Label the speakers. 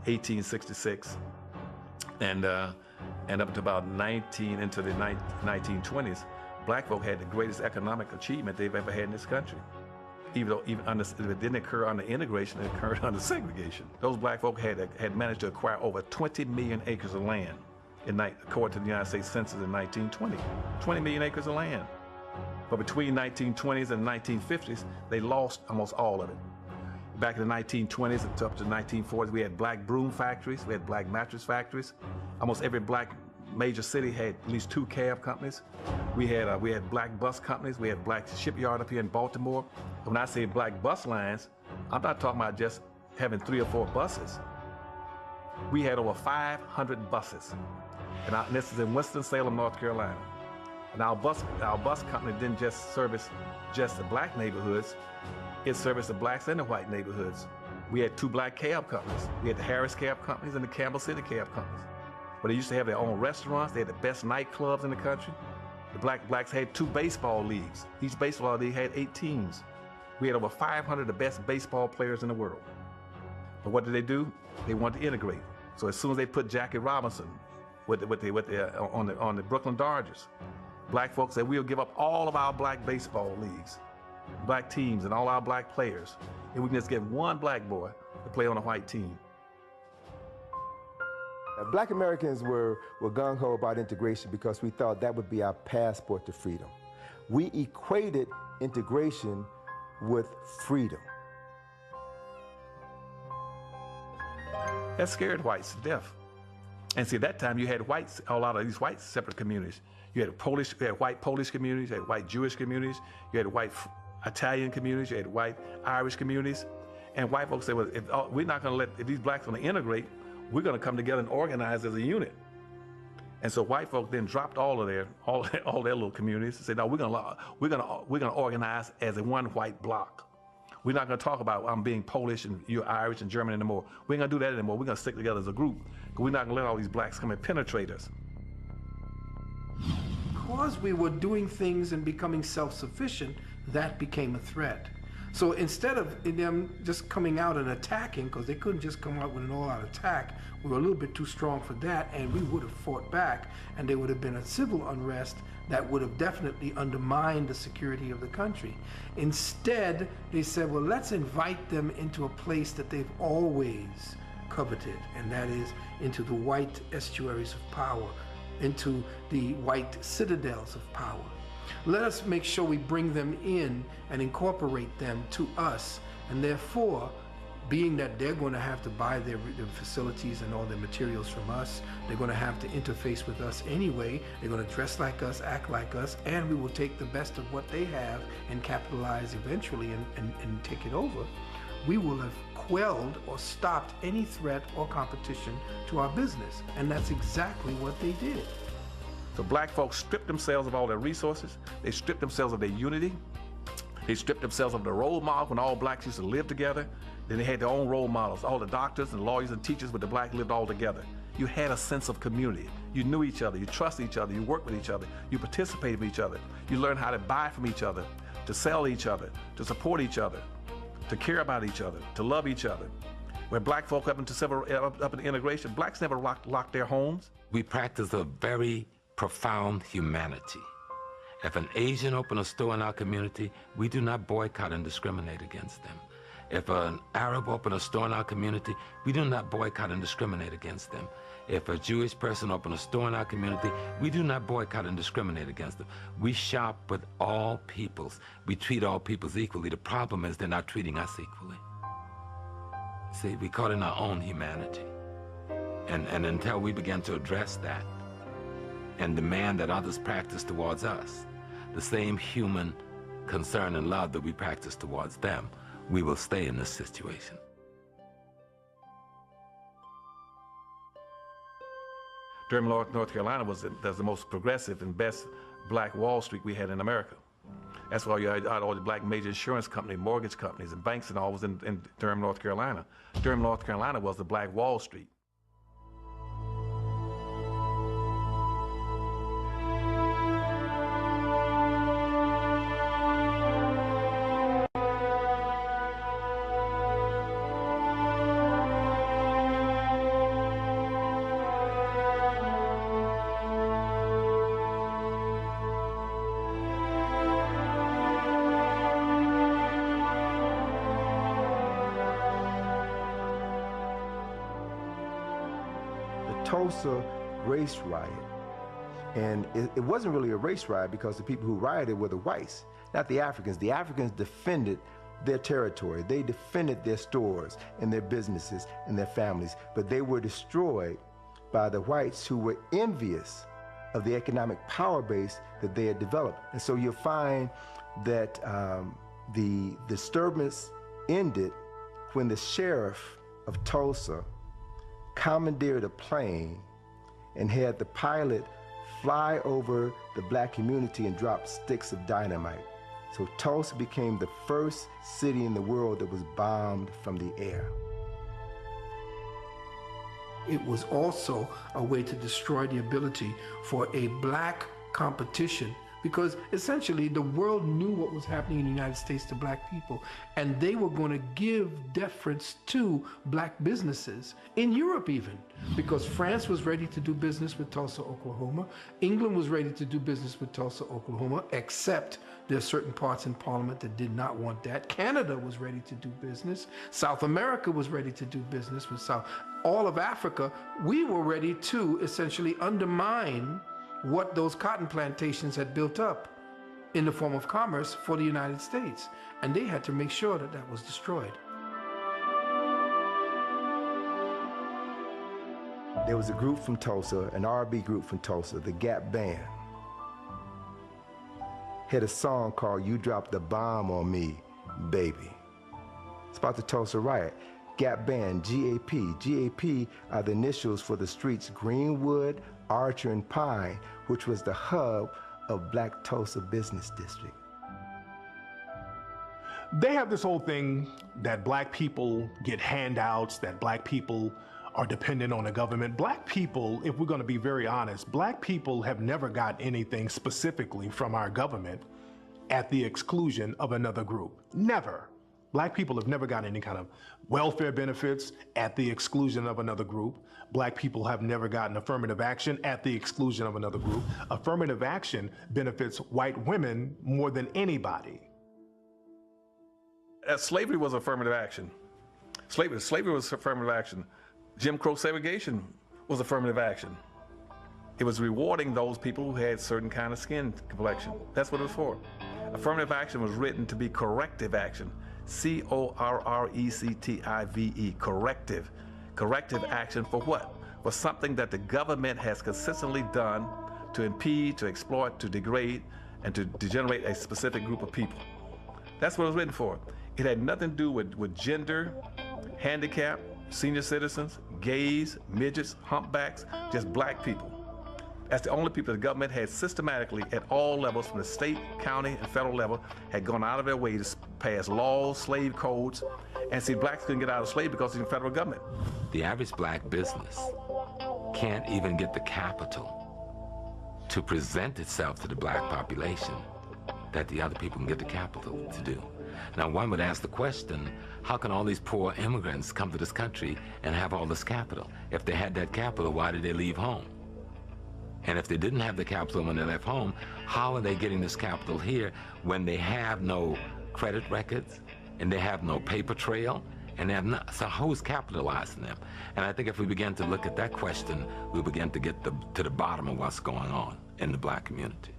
Speaker 1: 1866, and up to about into the 1920s, black folk had the greatest economic achievement they've ever had in this country. Even though it didn't occur under integration, it occurred under segregation. Those black folk had managed to acquire over 20 million acres of land, according to the United States Census in 1920. 20 million acres of land. But between 1920s and 1950s, they lost almost all of it. Back in the 1920s up to the 1940s, we had black broom factories, we had black mattress factories. Almost every black major city had at least 2 cab companies. We had black bus companies. We had black shipyard up here in Baltimore. When I say black bus lines, I'm not talking about just having 3 or 4 buses. We had over 500 buses. And this is in Winston-Salem, North Carolina. And our bus company didn't just service just the black neighborhoods, it serviced the blacks and the white neighborhoods. We had 2 black cab companies. We had the Harris Cab Companies and the Campbell City Cab Companies. But they used to have their own restaurants. They had the best nightclubs in the country. The blacks had 2 baseball leagues. Each baseball league had 8 teams. We had over 500 of the best baseball players in the world. But what did they do? They wanted to integrate. So as soon as they put Jackie Robinson on the Brooklyn Dodgers, black folks said, we'll give up all of our black baseball leagues, black teams, and all our black players, and we can just get one black boy to play on a white team.
Speaker 2: Black Americans were gung-ho about integration because we thought that would be our passport to freedom. We equated integration with freedom.
Speaker 1: That scared whites to death. And see, at that time you had whites, a lot of these white separate communities. You had white Polish communities, you had white Jewish communities, you had white Italian communities, you had white Irish communities. And white folks said, well, if these blacks are going to integrate, we're going to come together and organize as a unit. And so white folk then dropped all their little communities and said, no, we're going to organize as a one white block. We're not going to talk about I'm being Polish and you're Irish and German anymore. We ain't going to do that anymore. We're going to stick together as a group. Because we're not going to let all these blacks come and penetrate us.
Speaker 3: Because we were doing things and becoming self-sufficient, that became a threat. So instead of them just coming out and attacking, because they couldn't just come out with an all-out attack, we were a little bit too strong for that, and we would have fought back, and there would have been a civil unrest that would have definitely undermined the security of the country. Instead, they said, well, let's invite them into a place that they've always coveted, and that is into the white estuaries of power, into the white citadels of power. Let us make sure we bring them in and incorporate them to us, and therefore, being that they're going to have to buy their facilities and all their materials from us, they're going to have to interface with us anyway, they're going to dress like us, act like us, and we will take the best of what they have and capitalize eventually and take it over. We will have quelled or stopped any threat or competition to our business, and that's exactly what they did.
Speaker 1: So black folks stripped themselves of all their resources, they stripped themselves of their unity, they stripped themselves of the role model when all blacks used to live together. Then they had their own role models. All the doctors and lawyers and teachers with the black lived all together. You had a sense of community. You knew each other, you trusted each other, you worked with each other, you participated with each other. You learned how to buy from each other, to sell each other, to support each other, to care about each other, to love each other. When black folk up in integration, blacks never locked their homes.
Speaker 4: We practice a very profound humanity. If an Asian opens a store in our community, we do not boycott and discriminate against them. If an Arab opens a store in our community, we do not boycott and discriminate against them. If a Jewish person opens a store in our community, we do not boycott and discriminate against them. We shop with all peoples. We treat all peoples equally. The problem is they're not treating us equally. See, we caught in our own humanity. And until we begin to address that and demand that others practice towards us the same human concern and love that we practice towards them, we will stay in this situation.
Speaker 1: Durham, North Carolina was the most progressive and best black Wall Street we had in America. That's why you had all the black major insurance companies, mortgage companies, and banks and all was in Durham, North Carolina. Durham, North Carolina was the black Wall Street.
Speaker 2: Tulsa race riot. And it wasn't really a race riot because the people who rioted were the whites, not the Africans. The Africans defended their territory. They defended their stores and their businesses and their families, but they were destroyed by the whites who were envious of the economic power base that they had developed. And so you'll find that the disturbance ended when the sheriff of Tulsa commandeered a plane and had the pilot fly over the black community and drop sticks of dynamite. So Tulsa became the first city in the world that was bombed from the air.
Speaker 3: It was also a way to destroy the ability for a black competition, because essentially the world knew what was happening in the United States to black people, and they were going to give deference to black businesses, in Europe even, because France was ready to do business with Tulsa, Oklahoma. England was ready to do business with Tulsa, Oklahoma, except there are certain parts in Parliament that did not want that. Canada was ready to do business. South America was ready to do business with South. All of Africa, we were ready to essentially undermine what those cotton plantations had built up in the form of commerce for the United States. And they had to make sure that that was destroyed.
Speaker 2: There was a group from Tulsa, an R&B group from Tulsa, the Gap Band, had a song called You Dropped the Bomb on Me, Baby. It's about the Tulsa riot. Gap Band, GAP. GAP are the initials for the streets Greenwood, Archer, and Pine, which was the hub of Black Tulsa Business District.
Speaker 5: They have this whole thing that black people get handouts, that black people are dependent on the government. Black people, if we're going to be very honest, black people have never got anything specifically from our government at the exclusion of another group. Never. Black people have never got any kind of welfare benefits at the exclusion of another group. Black people have never gotten affirmative action at the exclusion of another group. Affirmative action benefits white women more than anybody.
Speaker 1: Slavery was affirmative action. Slavery was affirmative action. Jim Crow segregation was affirmative action. It was rewarding those people who had certain kind of skin complexion. That's what it was for. Affirmative action was written to be corrective action. C-O-R-R-E-C-T-I-V-E, corrective. Corrective action for what? For something that the government has consistently done to impede, to exploit, to degrade, and to degenerate a specific group of people. That's what it was written for. It had nothing to do with gender, handicap, senior citizens, gays, midgets, humpbacks, just black people. That's the only people the government had systematically at all levels, from the state, county, and federal level, had gone out of their way to pass laws, slave codes, and see, blacks couldn't get out of slavery because of the federal government.
Speaker 4: The average black business can't even get the capital to present itself to the black population that the other people can get the capital to do. Now, one would ask the question, how can all these poor immigrants come to this country and have all this capital? If they had that capital, why did they leave home? And if they didn't have the capital when they left home, how are they getting this capital here when they have no credit records and they have no paper trail and they have no, so who's capitalizing them? And I think if we begin to look at that question, we'll begin to get to the bottom of what's going on in the black community.